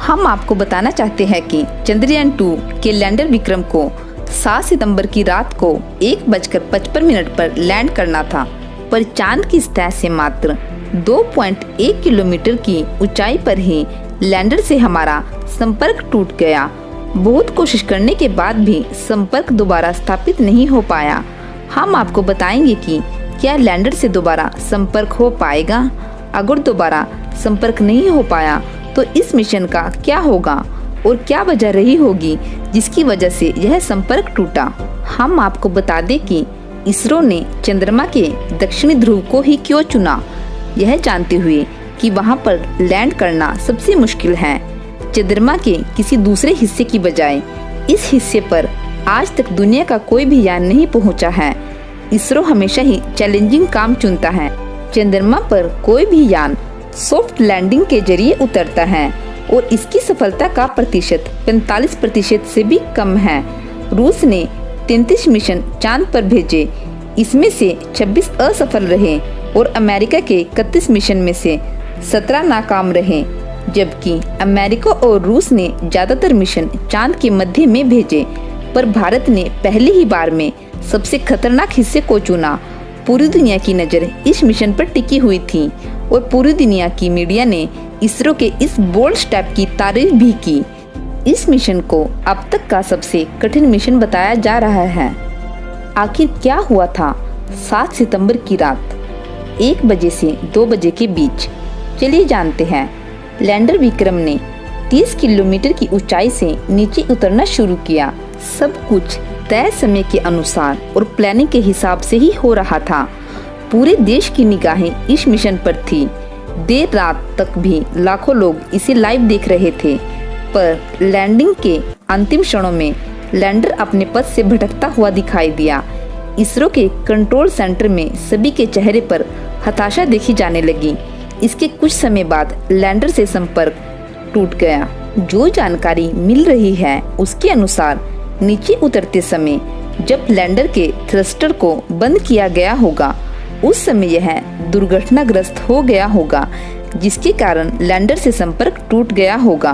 हम आपको बताना चाहते हैं कि चंद्रयान 2 के लैंडर विक्रम को 7 सितंबर की रात को 1:55 पर लैंड करना था, पर चांद की सतह से मात्र 2.1 किलोमीटर की ऊंचाई पर ही लैंडर से हमारा संपर्क टूट गया। बहुत कोशिश करने के बाद भी संपर्क दोबारा स्थापित नहीं हो पाया। हम आपको बताएंगे कि क्या लैंडर से दोबारा संपर्क हो पाएगा। अगर दोबारा संपर्क नहीं हो पाया तो इस मिशन का क्या होगा और क्या वजह रही होगी जिसकी वजह से यह संपर्क टूटा। हम आपको बता दें कि इसरो ने चंद्रमा के दक्षिणी ध्रुव को ही क्यों चुना, यह जानते हुए कि वहां पर लैंड करना सबसे मुश्किल है। चंद्रमा के किसी दूसरे हिस्से की बजाय इस हिस्से पर आज तक दुनिया का कोई भी यान नहीं पहुंचा है। इसरो हमेशा ही चैलेंजिंग काम चुनता है। चंद्रमा पर कोई भी यान सॉफ्ट लैंडिंग के जरिए उतरता है और इसकी सफलता का प्रतिशत 45% से भी कम है। रूस ने 33 मिशन चांद पर भेजे, इसमें से 26 असफल रहे और अमेरिका के 31 मिशन में से 17 नाकाम रहे, जबकि अमेरिका और रूस ने ज्यादातर मिशन चांद के मध्य में भेजे, पर भारत ने पहली ही बार में सबसे खतरनाक हिस्से को चुना। पूरी दुनिया की नज़र इस मिशन पर टिकी हुई थी और पूरी दुनिया की मीडिया ने इसरो के इस बोल्ड स्टेप की तारीफ भी की। इस मिशन को अब तक का सबसे कठिन मिशन बताया जा रहा है। आखिर क्या हुआ था 7 सितंबर की रात 1 बजे से 2 बजे के बीच, चलिए जानते हैं। लैंडर विक्रम ने 30 किलोमीटर की ऊंचाई से नीचे उतरना शुरू किया। सब कुछ तय समय के अनुसार और प्लानिंग के हिसाब से ही हो रहा था। पूरे देश की निगाहें इस मिशन पर थी। देर रात तक भी लाखों लोग इसे लाइव देख रहे थे, पर लैंडिंग के अंतिम क्षणों में लैंडर अपने पथ से भटकता हुआ दिखाई दिया। इसरो के कंट्रोल सेंटर में सभी के चेहरे पर हताशा देखी जाने लगी। इसके कुछ समय बाद लैंडर से संपर्क टूट गया। जो जानकारी मिल रही है उसके अनुसार नीचे उतरते समय जब लैंडर के थ्रस्टर को बंद किया गया होगा, उस समय यह दुर्घटनाग्रस्त हो गया होगा, जिसके कारण लैंडर से संपर्क टूट गया होगा।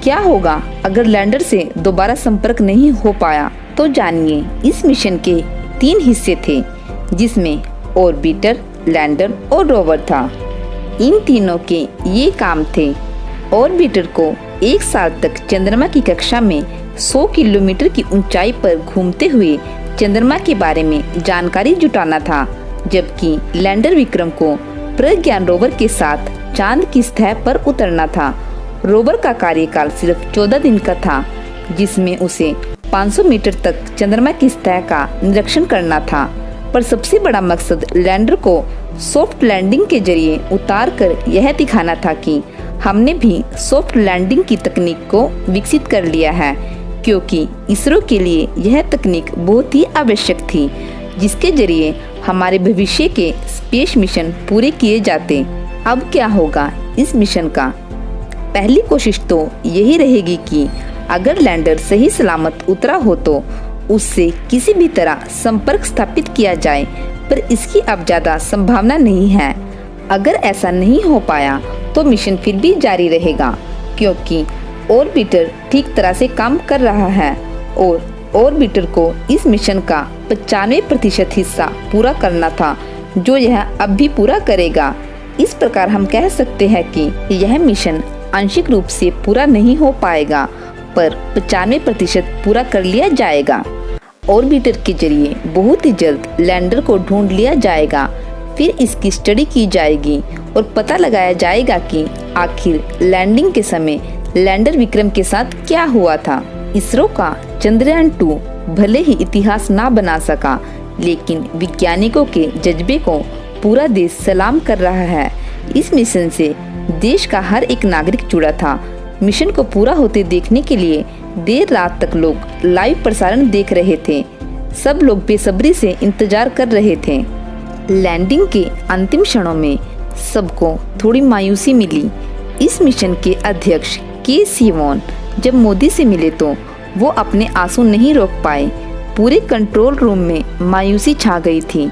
क्या होगा अगर लैंडर से दोबारा संपर्क नहीं हो पाया, तो जानिए। इस मिशन के 3 हिस्से थे, जिसमें ऑर्बिटर, लैंडर और रोवर था। इन तीनों के ये काम थे। ऑर्बिटर को 1 साल तक चंद्रमा की कक्षा में 100 किलोमीटर की ऊंचाई पर घूमते हुए चंद्रमा के बारे में जानकारी जुटाना था, जबकि लैंडर विक्रम को प्रज्ञान रोवर के साथ चांद की सतह पर उतरना था। रोवर का कार्यकाल सिर्फ 14 दिन का था, जिसमें उसे 500 मीटर तक चंद्रमा की सतह का निरीक्षण करना था। पर सबसे बड़ा मकसद लैंडर को सॉफ्ट लैंडिंग के जरिए उतार कर यह दिखाना था कि हमने भी सॉफ्ट लैंडिंग की तकनीक को विकसित कर लिया है, क्योंकि इसरो के लिए यह तकनीक बहुत ही आवश्यक थी, जिसके जरिए हमारे भविष्य के स्पेस मिशन पूरे किए जाते। अब क्या होगा इस मिशन का? पहली कोशिश तो यही रहेगी कि अगर लैंडर सही सलामत उतरा हो तो उससे किसी भी तरह संपर्क स्थापित किया जाए, पर इसकी अब ज्यादा संभावना नहीं है। अगर ऐसा नहीं हो पाया तो मिशन फिर भी जारी रहेगा, क्योंकि ऑर्बिटर ठीक तरह से काम कर रहा है और ऑर्बिटर को इस मिशन का 95% हिस्सा पूरा करना था, जो यह अब भी पूरा करेगा। इस प्रकार हम कह सकते हैं कि यह मिशन आंशिक रूप से पूरा नहीं हो पाएगा, पर 95% पूरा कर लिया जाएगा। ऑर्बिटर के जरिए बहुत ही जल्द लैंडर को ढूंढ लिया जाएगा, फिर इसकी स्टडी की जाएगी और पता लगाया जाएगा कि आखिर लैंडिंग के समय लैंडर विक्रम के साथ क्या हुआ था। इसरो का चंद्रयान 2 भले ही इतिहास ना बना सका, लेकिन वैज्ञानिकों के जज्बे को पूरा देश सलाम कर रहा है। इस मिशन से देश का हर एक नागरिक जुड़ा था। मिशन को पूरा होते देखने के लिए देर रात तक लोग लाइव प्रसारण देख रहे थे। सब लोग बेसब्री से इंतजार कर रहे थे। लैंडिंग के अंतिम क्षणों में सबको थोड़ी मायूसी मिली। इस मिशन के अध्यक्ष के सिवन जब मोदी से मिले तो वो अपने आंसू नहीं रोक पाए। पूरे कंट्रोल रूम में मायूसी छा गई थी,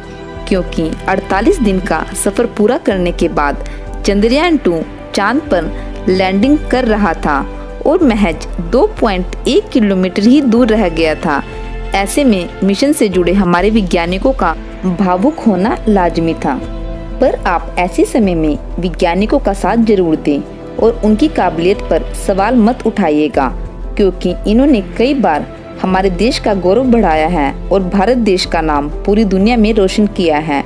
क्योंकि 48 दिन का सफर पूरा करने के बाद चंद्रयान 2 चांद पर लैंडिंग कर रहा था और महज 2.1 किलोमीटर ही दूर रह गया था। ऐसे में मिशन से जुड़े हमारे वैज्ञानिकों का भावुक होना लाजमी था। पर आप ऐसे समय में वैज्ञानिकों का साथ जरूर दें और उनकी काबिलियत पर सवाल मत उठाइएगा, क्योंकि इन्होंने कई बार हमारे देश का गौरव बढ़ाया है और भारत देश का नाम पूरी दुनिया में रोशन किया है।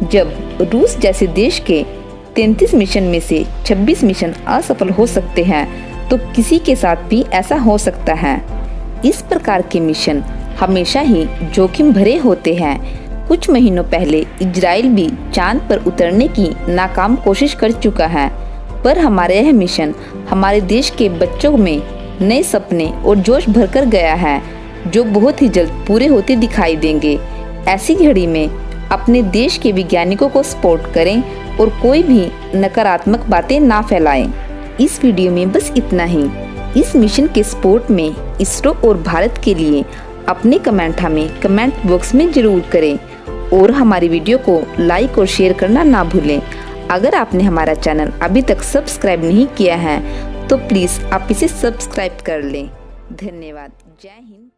जब रूस जैसे देश के 33 मिशन में से 26 मिशन असफल हो सकते हैं, तो किसी के साथ भी ऐसा हो सकता है। इस प्रकार के मिशन हमेशा ही जोखिम भरे होते हैं। कुछ महीनों पहले इजराइल भी चांद पर उतरने की नाकाम कोशिश कर चुका है, पर हमारा यह मिशन हमारे देश के बच्चों में नए सपने और जोश भरकर गया है, जो बहुत ही जल्द पूरे होते दिखाई देंगे। ऐसी घड़ी में अपने देश के वैज्ञानिकों को सपोर्ट करें और कोई भी नकारात्मक बातें ना फैलाएं। इस वीडियो में बस इतना ही। इस मिशन के सपोर्ट में इसरो और भारत के लिए अपने कमेंट हमें कमेंट बॉक्स में जरूर करें और हमारी वीडियो को लाइक और शेयर करना ना भूलें। अगर आपने हमारा चैनल अभी तक सब्सक्राइब नहीं किया है तो प्लीज़ आप इसे सब्सक्राइब कर लें। धन्यवाद। जय हिंद।